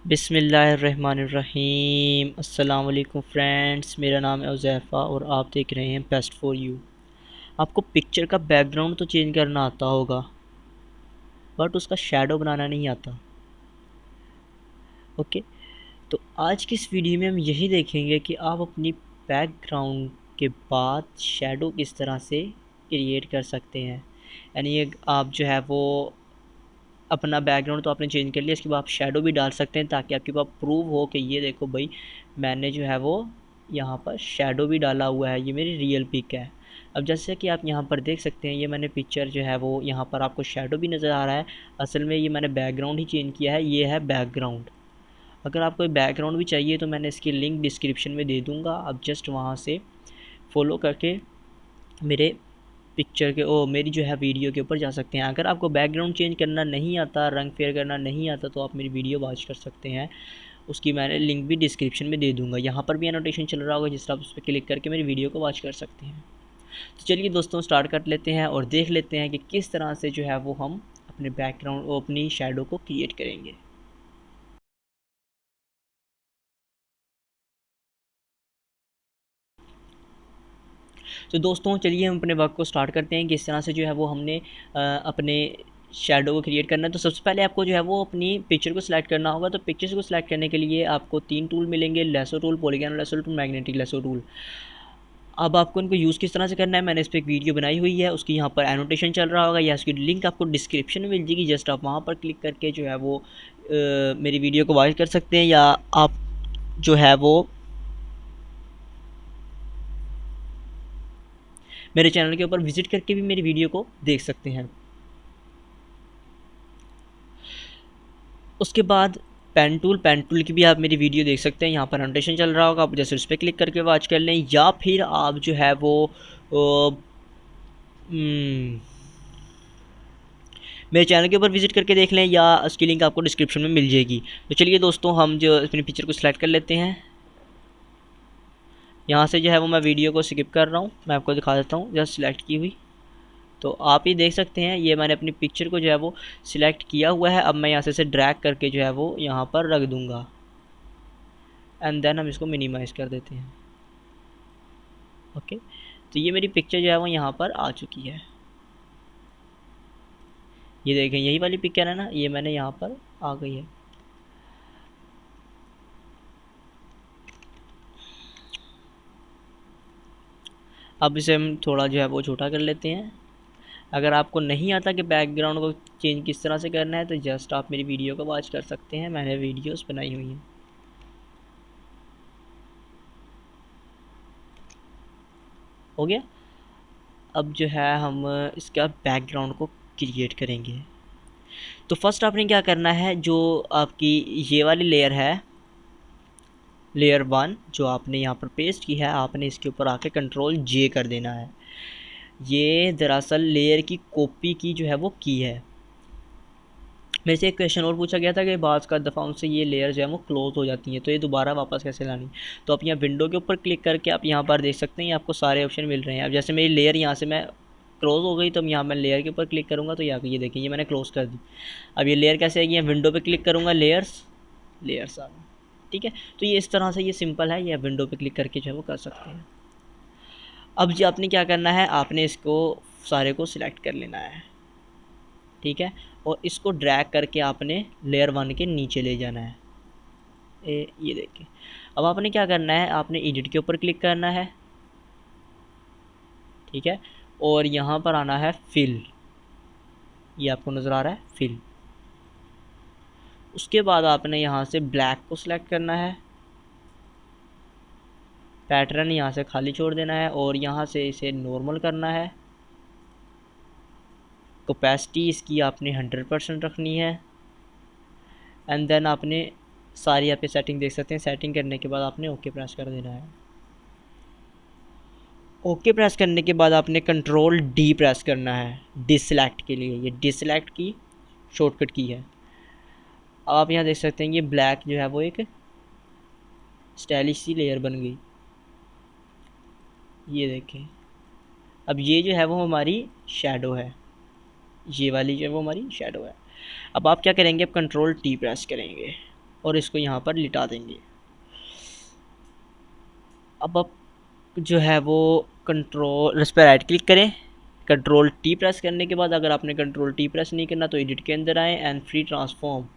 बिस्मिल्लाहिर्रहमानिर्रहीम। अस्सलाम वालेकुम फ्रेंड्स, मेरा नाम है उज़ैफ़ा और आप देख रहे हैं बेस्ट फॉर यू। आपको पिक्चर का बैकग्राउंड तो चेंज करना आता होगा, बट उसका शैडो बनाना नहीं आता। ओके, तो आज की इस वीडियो में हम यही देखेंगे कि आप अपनी बैकग्राउंड के बाद शैडो किस तरह से क्रिएट कर सकते हैं। यानी आप जो है वो अपना बैकग्राउंड तो आपने चेंज कर लिया, इसके बाद आप शेडो भी डाल सकते हैं ताकि आपके पास प्रूव हो कि ये देखो भाई, मैंने जो है वो यहाँ पर शेडो भी डाला हुआ है, ये मेरी रियल पिक है। अब जैसे कि आप यहाँ पर देख सकते हैं, ये मैंने पिक्चर जो है वो यहाँ पर आपको शेडो भी नज़र आ रहा है। असल में ये मैंने बैकग्राउंड ही चेंज किया है, ये है बैकग्राउंड। अगर आपको बैकग्राउंड भी चाहिए तो मैंने इसकी लिंक डिस्क्रिप्शन में दे दूँगा, आप जस्ट वहाँ से फॉलो करके मेरे पिक्चर के मेरी जो है वीडियो के ऊपर जा सकते हैं। अगर आपको बैकग्राउंड चेंज करना नहीं आता, रंग फेयर करना नहीं आता, तो आप मेरी वीडियो वॉच कर सकते हैं। उसकी मैंने लिंक भी डिस्क्रिप्शन में दे दूँगा। यहाँ पर भी एनोटेशन चल रहा होगा, जिस तरह आप उस पर क्लिक करके मेरी वीडियो को वॉच कर सकते हैं। तो चलिए दोस्तों, स्टार्ट कर लेते हैं और देख लेते हैं कि किस तरह से जो है वो हम अपने बैकग्राउंड और अपनी शेडो को क्रिएट करेंगे। तो दोस्तों चलिए हम अपने वर्क को स्टार्ट करते हैं कि इस तरह से जो है वो हमने अपने शेडो को क्रिएट करना है। तो सबसे पहले आपको जो है वो अपनी पिक्चर को सिलेक्ट करना होगा। तो पिक्चर्स को सिलेक्ट करने के लिए आपको 3 टूल मिलेंगे: lasso tool, polygon lasso tool, magnetic lasso tool. अब आपको इनको यूज़ किस तरह से करना है, मैंने इस पर एक वीडियो बनाई हुई है, उसकी यहाँ पर एनोटेशन चल रहा होगा या उसकी लिंक आपको डिस्क्रिप्शन में मिल जाएगी। जस्ट आप वहाँ पर क्लिक करके जो है वो मेरी वीडियो को वॉच कर सकते हैं, या आप जो है वो मेरे चैनल के ऊपर विजिट करके भी मेरी वीडियो को देख सकते हैं। उसके बाद पेन टूल की भी आप मेरी वीडियो देख सकते हैं, यहाँ पर एनोटेशन चल रहा होगा, आप जैसे उस पर क्लिक करके वॉच कर लें, या फिर आप जो है वो मेरे चैनल के ऊपर विजिट करके देख लें, या उसकी लिंक आपको डिस्क्रिप्शन में मिल जाएगी। तो चलिए दोस्तों, हम जो अपनी पिक्चर को सिलेक्ट कर लेते हैं। यहाँ से जो है वो मैं वीडियो को स्किप कर रहा हूँ, मैं आपको दिखा देता हूँ जस्ट सिलेक्ट की हुई। तो आप ही देख सकते हैं, ये मैंने अपनी पिक्चर को जो है वो सिलेक्ट किया हुआ है। अब मैं यहाँ से ड्रैग करके जो है वो यहाँ पर रख दूँगा, एंड देन हम इसको मिनिमाइज़ कर देते हैं। ओके, तो ये मेरी पिक्चर जो है वो यहाँ पर आ चुकी है। ये देखें, यही वाली पिक्चर है ना, ये मैंने यहाँ पर आ गई है। अब इसे हम थोड़ा जो है वो छोटा कर लेते हैं। अगर आपको नहीं आता कि बैकग्राउंड को चेंज किस तरह से करना है, तो जस्ट आप मेरी वीडियो को वॉच कर सकते हैं, मैंने वीडियोस बनाई हुई हैं। हो गया। अब जो है हम इसका बैकग्राउंड को क्रिएट करेंगे। तो फर्स्ट आपने क्या करना है, जो आपकी ये वाली लेयर है, लेयर 1 जो आपने यहाँ पर पेस्ट की है, आपने इसके ऊपर आके कंट्रोल जे कर देना है। ये दरअसल लेयर की कॉपी की जो है वो की है। मेरे से एक क्वेश्चन और पूछा गया था कि बाज़ का दफ़ा उनसे ये लेयर जो है वो क्लोज हो जाती हैं, तो ये दोबारा वापस कैसे लानी। तो आप यहाँ विंडो के ऊपर क्लिक करके आप यहाँ पर देख सकते हैं, आपको सारे ऑप्शन मिल रहे हैं। अब जैसे मेरी लेयर यहाँ से मैं क्लोज़ हो गई, तो यहाँ मैं लेयर के ऊपर क्लिक करूँगा तो यहाँ ये देखिए, ये मैंने क्लोज़ कर दी। अब ये लेयर कैसे आएगी, विंडो पर क्लिक करूँगा, लेयर्स, लेयर्स आ गई। ठीक है, तो ये इस तरह से ये सिंपल है, ये विंडो पर क्लिक करके जो है वो कर सकते हैं। अब जी आपने क्या करना है, आपने इसको सारे को सिलेक्ट कर लेना है। ठीक है, और इसको ड्रैग करके आपने लेयर 1 के नीचे ले जाना है। ये देखिए, अब आपने क्या करना है, आपने एडिट के ऊपर क्लिक करना है। ठीक है, और यहाँ पर आना है फिल, ये आपको नज़र आ रहा है फिल। उसके बाद आपने यहाँ से ब्लैक को सिलेक्ट करना है, पैटर्न यहाँ से खाली छोड़ देना है, और यहाँ से इसे नॉर्मल करना है। कैपेसिटी इसकी आपने 100% रखनी है, एंड देन आपने सारी यहाँ पे सेटिंग देख सकते हैं। सेटिंग करने के बाद आपने ओके प्रेस कर देना है। ओके प्रेस करने के बाद आपने कंट्रोल डी प्रेस करना है डिसलेक्ट के लिए, ये डिसलेक्ट की शॉर्टकट की है। आप यहाँ देख सकते हैं ये ब्लैक जो है वो एक स्टाइलिश सी लेयर बन गई, ये देखें। अब ये जो है वो हमारी शेडो है, ये वाली जो है वो हमारी शेडो है। अब आप क्या करेंगे, अब कंट्रोल टी प्रेस करेंगे। और इसको यहाँ पर लिटा देंगे। अब आप जो है वो कंट्रोल इस पर राइट क्लिक करें, कंट्रोल टी प्रेस करने के बाद, अगर आपने कंट्रोल टी प्रेस नहीं करना तो एडिट के अंदर आए एंड फ्री ट्रांसफॉर्म,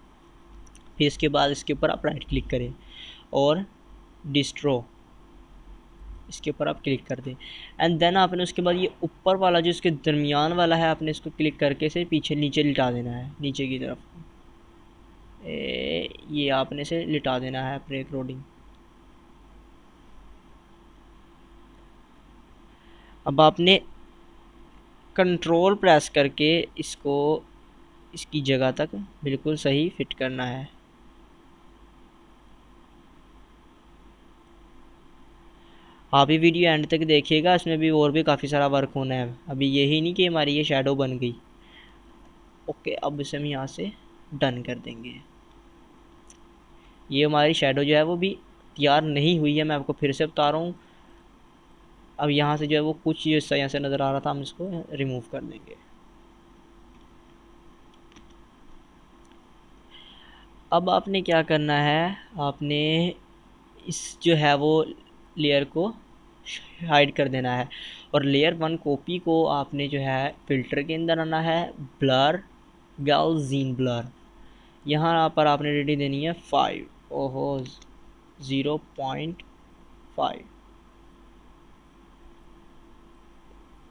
फिर इसके बाद इसके ऊपर आप राइट क्लिक करें और डिस्ट्रो, इसके ऊपर आप क्लिक कर दें एंड देन आपने उसके बाद ये ऊपर वाला जो इसके दरमियान वाला है आपने इसको क्लिक करके से पीछे नीचे लिटा देना है, नीचे की तरफ ये आपने से लिटा देना है अपने अकॉर्डिंग। अब आपने कंट्रोल प्रेस करके इसको इसकी जगह तक बिल्कुल सही फिट करना है। आप ये वीडियो एंड तक देखिएगा, इसमें भी और भी काफ़ी सारा वर्क होना है। अभी यही नहीं कि हमारी ये शैडो बन गई। ओके, अब इसे हम यहाँ से डन कर देंगे। ये हमारी शैडो जो है वो भी तैयार नहीं हुई है, मैं आपको फिर से बता रहा हूँ। अब यहाँ से जो है वो कुछ हिस्सा यहाँ से नज़र आ रहा था, हम इसको रिमूव कर देंगे। अब आपने क्या करना है, आपने इस जो है वो लेयर को हाइड कर देना है और लेयर 1 कॉपी को आपने जो है फ़िल्टर के अंदर आना है, ब्लर गॉसियन ब्लर, यहाँ पर आपने रेडी देनी है 5, ओहो 0.5,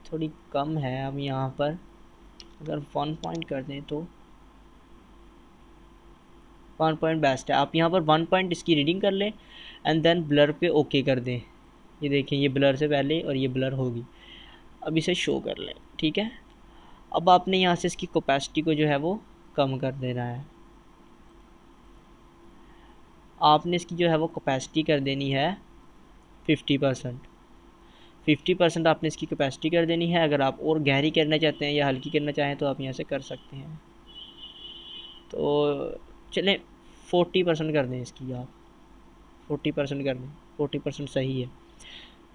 थोड़ी कम है। अब यहाँ पर अगर 1 पॉइंट कर दें तो 1 पॉइंट बेस्ट है। आप यहाँ पर 1 पॉइंट इसकी रीडिंग कर लें एंड देन ब्लर पे ओके कर दें। ये देखें, ये ब्लर से पहले और ये ब्लर होगी। अब इसे शो कर लें, ठीक है। अब आपने यहाँ से इसकी कैपेसिटी को जो है वो कम कर देना है। आपने इसकी जो है वो कैपेसिटी कर देनी है 50%। 50% आपने इसकी कैपेसिटी कर देनी है। अगर आप और गहरी करना चाहते हैं या हल्की करना चाहें तो आप यहाँ से कर सकते हैं। तो चलें 40% कर दें इसकी, आप 40% कर दें, 40% सही है।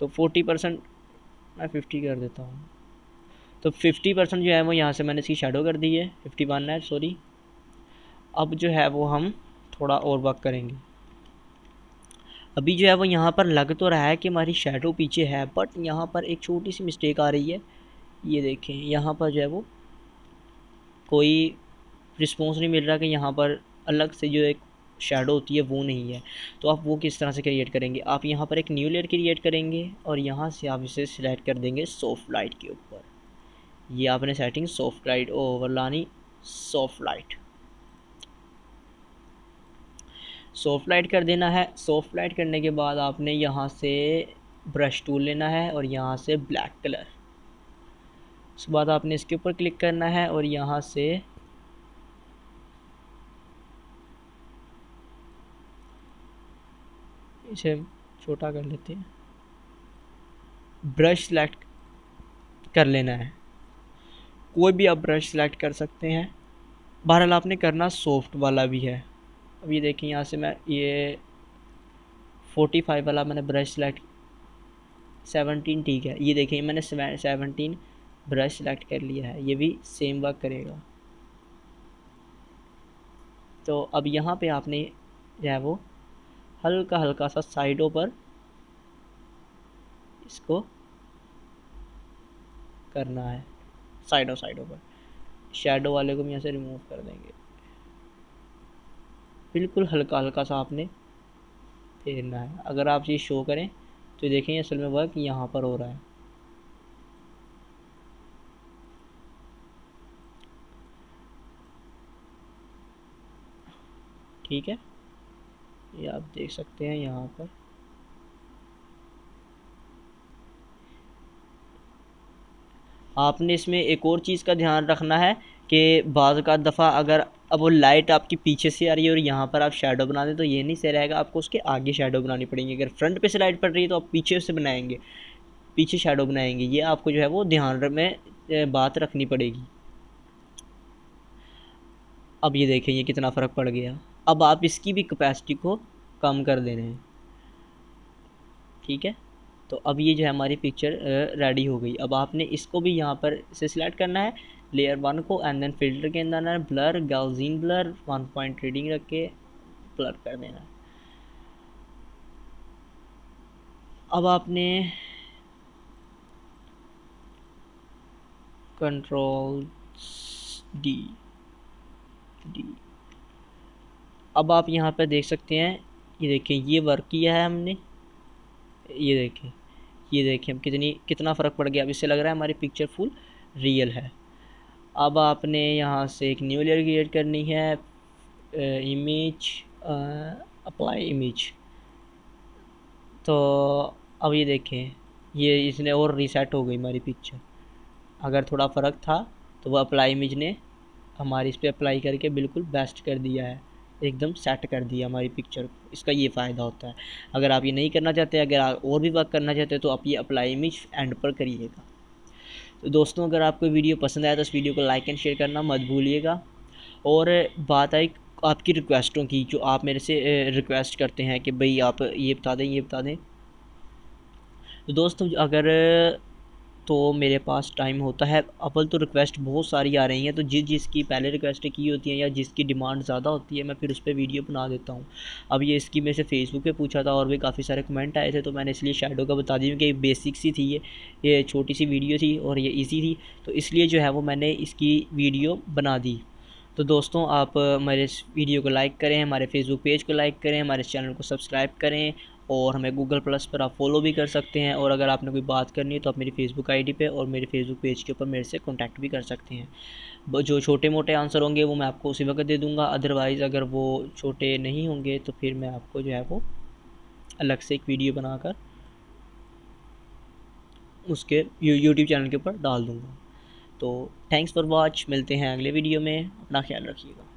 तो 40% मैं 50 कर देता हूँ। तो 50% जो है वो यहाँ से मैंने इसकी शेडो कर दी है, 51 है सॉरी। अब जो है वो हम थोड़ा और वर्क करेंगे। अभी जो है वो यहाँ पर लग तो रहा है कि हमारी शेडो पीछे है, बट यहाँ पर एक छोटी सी मिस्टेक आ रही है। ये देखें, यहाँ पर जो है वो कोई रिस्पॉन्स नहीं मिल रहा कि यहाँ पर अलग से जो एक शेडो होती है वो नहीं है। तो आप वो किस तरह से क्रिएट करेंगे, आप यहाँ पर एक न्यू लेयर क्रिएट करेंगे और यहाँ से आप इसे सिलेक्ट कर देंगे सॉफ्ट लाइट के ऊपर। ये आपने सेटिंग सॉफ्ट लाइट ओवर लानी, सॉफ्ट लाइट सॉफ्ट लाइट कर देना है। सॉफ्ट लाइट करने के बाद आपने यहाँ से ब्रश टूल लेना है और यहाँ से ब्लैक कलर, उसके बाद आपने इसके ऊपर क्लिक करना है और यहाँ से इसे छोटा कर लेते हैं, ब्रश सेलेक्ट कर लेना है। कोई भी आप ब्रश सेलेक्ट कर सकते हैं, बहरहाल आपने करना सॉफ्ट वाला भी है। अब ये देखिए, यहाँ से मैं ये 45 वाला मैंने ब्रश सेलेक्ट, 17 ठीक है। ये देखिए मैंने 17 ब्रश सेलेक्ट कर लिया है, ये भी सेम वर्क करेगा। तो अब यहाँ पे आपने जो है वो हल्का हल्का सा साइडों पर इसको करना है, साइडों पर शेडो वाले को हम यहाँ से रिमूव कर देंगे। बिल्कुल हल्का हल्का सा आपने फेरना है। अगर आप ये शो करें तो देखें असल में वर्क यहाँ पर हो रहा है। ठीक है, ये आप देख सकते हैं यहाँ पर। आपने इसमें एक और चीज़ का ध्यान रखना है कि बाज़ का दफ़ा अगर अब वो लाइट आपकी पीछे से आ रही है और यहाँ पर आप शेडो बना दें तो ये नहीं सही रहेगा, आपको उसके आगे शेडो बनानी पड़ेगी। अगर फ्रंट पे से लाइट पड़ रही है तो आप पीछे से बनाएंगे, पीछे शेडो बनाएंगे। ये आपको जो है वो ध्यान में बात रखनी पड़ेगी। अब ये देखें ये कितना फ़र्क पड़ गया। अब आप इसकी भी कैपेसिटी को कम कर देने हैं, ठीक है। तो अब ये जो है हमारी पिक्चर रेडी हो गई। अब आपने इसको भी यहाँ पर से सिलेक्ट करना है, लेयर 1 को, एंड देन फिल्टर के अंदर आना है, blur Gaussian blur 1 point reading रख के ब्लर कर देना है। अब आपने कंट्रोल डी डी, अब आप यहाँ पे देख सकते हैं, ये देखिए ये वर्क किया है हमने, ये देखिए, ये देखिए हम कितना फ़र्क पड़ गया। अब इससे लग रहा है हमारी पिक्चर फुल रियल है। अब आपने यहाँ से एक न्यू लेयर क्रिएट करनी है, इमेज, अप्लाई इमेज। तो अब ये देखें, ये इसने और रीसेट हो गई हमारी पिक्चर। अगर थोड़ा फ़र्क था तो वो अप्लाई इमेज ने हमारी इस पर अप्लाई करके बिल्कुल बेस्ट कर दिया है, एकदम सेट कर दिया हमारी पिक्चर को। इसका ये फ़ायदा होता है। अगर आप ये नहीं करना चाहते, अगर आप और भी वर्क करना चाहते हैं, तो आप ये अप्लाई इमेज एंड पर करिएगा। तो दोस्तों, अगर आपको वीडियो पसंद आया तो इस वीडियो को लाइक एंड शेयर करना मत भूलिएगा। और बात आई आपकी रिक्वेस्टों की, जो आप मेरे से रिक्वेस्ट करते हैं कि भाई आप ये बता दें, ये बता दें। तो दोस्तों, अगर तो मेरे पास टाइम होता है, अव्वल तो रिक्वेस्ट बहुत सारी आ रही हैं, तो जिसकी पहले रिक्वेस्ट की होती हैं या जिसकी डिमांड ज़्यादा होती है, मैं फिर उस पर वीडियो बना देता हूँ। अब ये इसकी मेरे से फेसबुक पे पूछा था और भी काफ़ी सारे कमेंट आए थे, तो मैंने इसलिए शैडो का बता दी कि बेसिक सी थी, ये छोटी सी वीडियो थी और ये ईजी थी, तो इसलिए जो है वो मैंने इसकी वीडियो बना दी। तो दोस्तों, आप हमारे इस वीडियो को लाइक करें, हमारे फेसबुक पेज को लाइक करें, हमारे चैनल को सब्सक्राइब करें, और हमें गूगल प्लस पर आप फॉलो भी कर सकते हैं। और अगर आपने कोई बात करनी है तो आप मेरी फेसबुक आईडी पे और मेरे फेसबुक पेज के ऊपर मेरे से कांटेक्ट भी कर सकते हैं। जो छोटे मोटे आंसर होंगे वो मैं आपको उसी वक्त दे दूँगा, अदरवाइज़ अगर वो छोटे नहीं होंगे तो फिर मैं आपको जो है वो अलग से एक वीडियो बनाकर उसके यूट्यूब चैनल के ऊपर डाल दूँगा। तो थैंक्स फॉर वॉच, मिलते हैं अगले वीडियो में, अपना ख्याल रखिएगा।